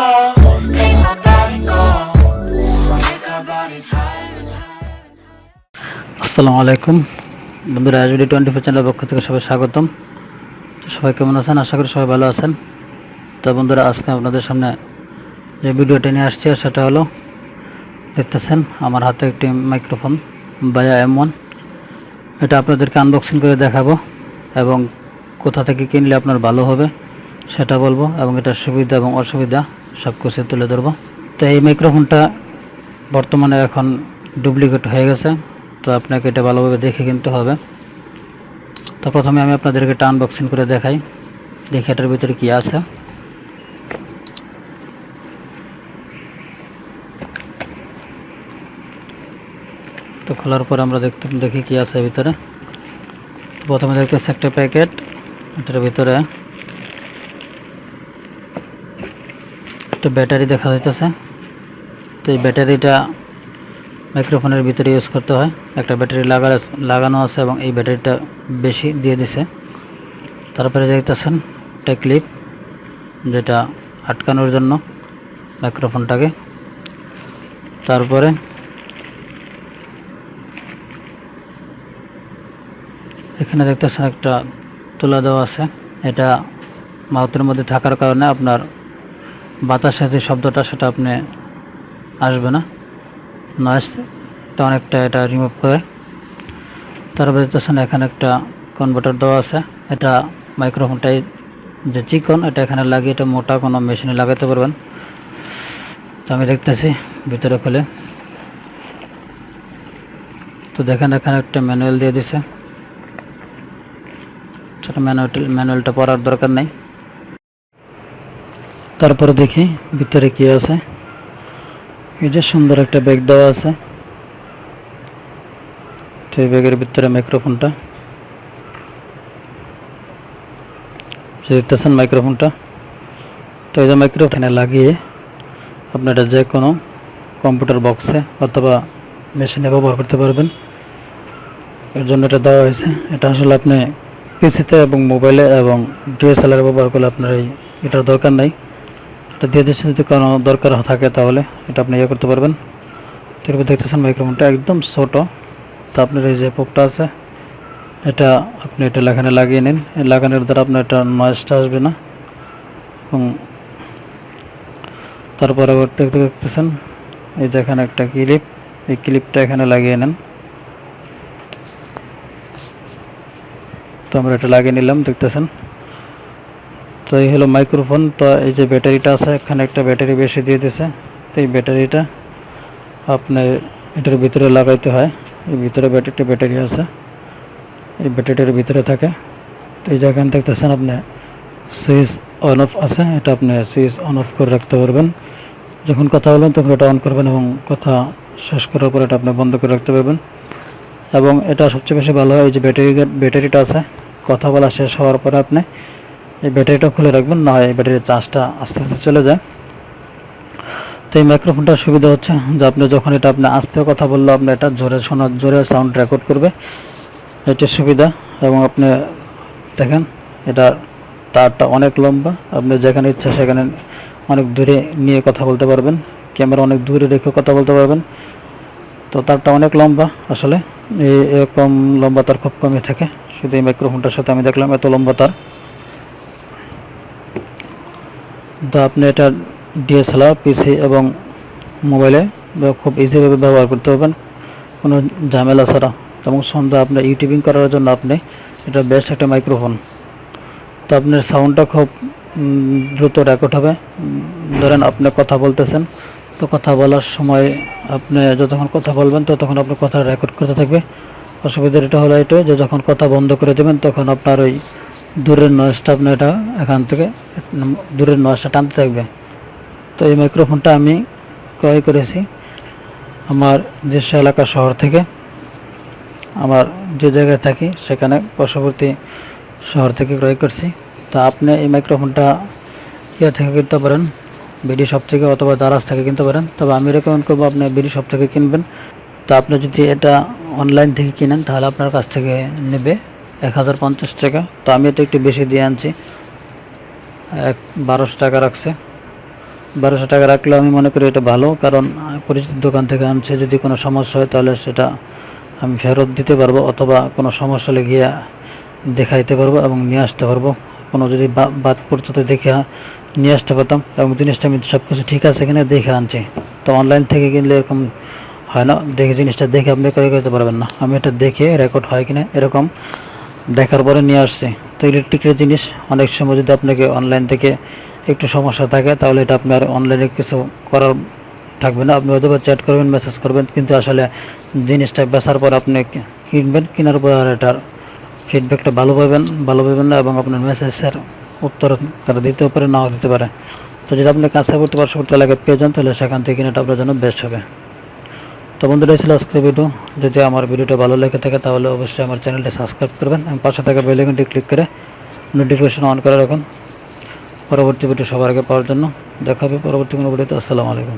call, make my body go, make our bodies higher and higher. আসসালামু আলাইকুম বন্ধুরা, আজকে 24 চ্যানেলের পক্ষ থেকে সবাই স্বাগতম। তো সবাই কেমন আছেন? আশা করি সবাই ভালো আছেন। তো বন্ধুরা, আজকে আপনাদের সামনে যে ভিডিওটি নিয়ে আসছি সেটা হলো, দেখতেছেন আমার হাতে একটি মাইক্রোফোন BY-M1। এটা আপনাদেরকে আনবক্সিং করে দেখাবো এবং কোথা থেকে কিনলে আপনার ভালো হবে সেটা বলবো, এবং এটার সুবিধা এবং অসুবিধা সব কিছু তুলে ধরবো। তো এই মাইক্রোফোনটা বর্তমানে এখন ডুপ্লিকেট হয়ে গেছে, তো আপনাকে এটা ভালোভাবে দেখে কিনতে হবে। তো প্রথমে আমি আপনাদেরকে এটা আনবক্সিং করে দেখাই, দেখি এটার ভিতরে কি আছে। তো খোলার পর আমরা দেখি কি আছে ভিতরে। প্রথমে দেখতেছি একটা প্যাকেট, এটার ভিতরে একটা ব্যাটারি দেখা যাইতেছে। তো এই ব্যাটারিটা মাইক্রোফোনের ভিতরে ইউজ করতে হয়, একটা ব্যাটারি লাগানো আছে এবং এই ব্যাটারিটা বেশি দিয়ে দিছে। তারপরে দেখতেছেন একটা ক্লিপ, যেটা আটকানোর জন্য মাইক্রোফোনটাকে। তারপরে এখানে দেখতেছেন একটা তুলা দেওয়া আছে। এটা মাউথের মধ্যে থাকার কারণে আপনার বাতাসের যে শব্দটা সেটা আপনি আসবে না, নয়েজটা অনেকটা এটা রিমুভ করে। তারপরে দেখতেছেন এখানে একটা কনভার্টার দেওয়া আছে। এটা মাইক্রোফোনটাই যে চিকন, এটা এখানে লাগিয়ে এটা মোটা কোনো মেশিনে লাগাতে পারবেন। তো আমি দেখতেছি ভিতরে খুলে, তো দেখেন এখানে একটা ম্যানুয়াল দিয়ে দিছে। সেটা ম্যানুয়ালটা পড়ার দরকার নেই। তারপরে দেখি ভিতরে কি আছে। এই যে সুন্দর একটা ব্যাগ দেওয়া আছে, তো এই ব্যাগের ভিতরে মাইক্রোফোনটা দেখতেছেন মাইক্রোফোনটা। তো এই যে মাইক্রোফোনে লাগিয়ে আপনারা যে কোনো কম্পিউটার বক্সে অথবা মেশিনে ব্যবহার করতে পারবেন। এর জন্য এটা দেওয়া হয়েছে। এটা আসলে আপনি পিসিতে এবং মোবাইলে এবং DSLR ব্যবহার করলে আপনার এটার দরকার নাই। এটা দিয়ে দিচ্ছে, যদি কোনো দরকার থাকে তাহলে এটা আপনি ইয়ে করতে পারবেন। তারপর দেখতেছেন মাইক্রোফোনটা একদম ছোটো। তো আপনার এই যে পোকটা আছে, এটা আপনি এটা এখানে লাগিয়ে নিন। এই লাগানোর দ্বারা আপনার এটা নয়েজটা আসবে না। এবং তারপরে দেখতেছেন এই যে এখানে একটা ক্লিপ, এই ক্লিপটা এখানে লাগিয়ে নেন। তো আমরা এটা লাগিয়ে নিলাম, দেখতেছেন। তো এই হলো মাইক্রোফোন। তো এই যে ব্যাটারিটা আছে, এখানে একটা ব্যাটারি বেশি দিয়ে দিয়েছে। তো এই ব্যাটারিটা আপনার এটার ভিতরে লাগাইতে হয়। এই ভিতরে ব্যাটারি আছে, এই ব্যাটারিটার ভিতরে থাকে। তো এই যেখানে দেখতেছেন আপনি সুইচ অন অফ আছে, এটা আপনি সুইচ অন অফ করে রাখতে পারবেন। যখন কথা বলবেন তখন এটা অন করবেন এবং কথা শেষ করার পর এটা আপনি বন্ধ করে রাখতে পারবেন। এবং এটা সবচেয়ে বেশি ভালো হয়, এই যে ব্যাটারিটা আছে, কথা বলা শেষ হওয়ার পরে আপনি এই ব্যাটারিটা খুলে রাখবেন, না হয় এই ব্যাটারির চার্জটা আস্তে আস্তে চলে যায়। তো এই মাইক্রোফোনটার সুবিধা হচ্ছে যে আপনি যখন এটা আপনি আস্তে কথা বললে আপনি এটা জোরে সাউন্ড রেকর্ড করবে, এটার সুবিধা। এবং আপনি দেখেন এটা তারটা অনেক লম্বা, আপনি যেখানে ইচ্ছা সেখানে অনেক দূরে নিয়ে কথা বলতে পারবেন, ক্যামেরা অনেক দূরে রেখে কথা বলতে পারবেন। তো তারটা অনেক লম্বা, আসলে এরকম লম্বা তার খুব কমই থাকে, শুধু এই মাইক্রোফোনটার সাথে আমি দেখলাম এত লম্বা তার। তো আপনি এটা DSLR, PC এবং মোবাইলে খুব ইজিভাবে ব্যবহার করতে পারবেন, কোনো ঝামেলা ছাড়া। এবং সন্ধ্যা আপনার ইউটিউবিং করার জন্য আপনি এটা বেস্ট একটা মাইক্রোফোন। তো আপনার সাউন্ডটা খুব দ্রুত রেকর্ড হবে। ধরেন আপনি কথা বলতেছেন, তো কথা বলার সময় আপনি যতক্ষণ কথা বলবেন ততক্ষণ আপনার কথা রেকর্ড করতে থাকবে। অসুবিধার এটা হলো এটাই যে যখন কথা বন্ধ করে দেবেন তখন আপনার ওই দূরের নয়েজটা আপনি এটা এখান থেকে দূরের নয়েজটা টানতে থাকবে। তো এই মাইক্রোফোনটা আমি ক্রয় করেছি আমার নিজস্ব এলাকা শহর থেকে। আমার যে জায়গায় থাকি সেখানে পার্শ্ববর্তী শহর থেকে ক্রয় করছি। তো আপনি এই মাইক্রোফোনটা ইয়ে থেকে কিনতে পারেন, বিডি শপ থেকে অথবা দারাজ থেকে কিনতে পারেন। তবে আমি রেকমেন্ড করবো আপনি বিডি শপ থেকে কিনবেন। তো আপনি যদি এটা অনলাইন থেকে কিনেন তাহলে আপনার কাছ থেকে নেবে 1050 টাকা। তো আমি এটা একটু বেশি দিয়ে আনছি, 1200 টাকা রাখছে। 1200 টাকা রাখলে আমি মনে করি এটা ভালো, কারণ পরিচিত দোকান থেকে আনছে, যদি কোনো সমস্যা হয় তাহলে সেটা আমি ফেরত দিতে পারবো, অথবা কোনো সমস্যা হলে গিয়ে দেখাইতে পারবো এবং নিয়ে আসতে পারবো। কোনো যদি বাদ পড়তো তো দেখে নিয়ে আসতে পারতাম, এবং জিনিসটা আমি সব কিছু ঠিক আছে কিনা দেখে আনছি। তো অনলাইন থেকে কিনলে এরকম হয় না, দেখে জিনিসটা দেখে আপনি ক্রয় করতে পারবেন না। আমি এটা দেখে রেকর্ড হয় কিনা এরকম দেখার পরে নিয়ে আসছি। তো ইলেকট্রিকের জিনিস অনেক সময় যদি আপনাকে অনলাইন থেকে একটু সমস্যা থাকে, তাহলে এটা আপনার অনলাইনে কিছু করার থাকবে না। আপনি হয়তো বা চ্যাট করবেন, মেসেজ করবেন, কিন্তু আসলে জিনিসটা বেচার পর আপনি কিনবেন, কেনার পর আর এটার ফিডব্যাকটা ভালো পাবেন না, এবং আপনার মেসেজের উত্তর তারা দিতেও পারে, নাও দিতে পারে। তো যদি আপনি কাছাবর্তী পার্শ্ববর্তী এলাকায় পেয়ে যান, তাহলে সেখান থেকে কিনাটা আপনার জন্য বেস্ট হবে। তো বন্ধুরা, ছিল আজকের ভিডিও। যদি আমার ভিডিওটা ভালো লেগে থাকে তাহলে অবশ্যই আমার চ্যানেলটি সাবস্ক্রাইব করবেন এবং পাশে থাকা বেল আইকনটি ক্লিক করে নোটিফিকেশন অন করে রাখুন পরবর্তী ভিডিও সবার আগে পাওয়ার জন্য। দেখা হবে পরবর্তী কোনো ভিডিওতে। আসসালামু আলাইকুম।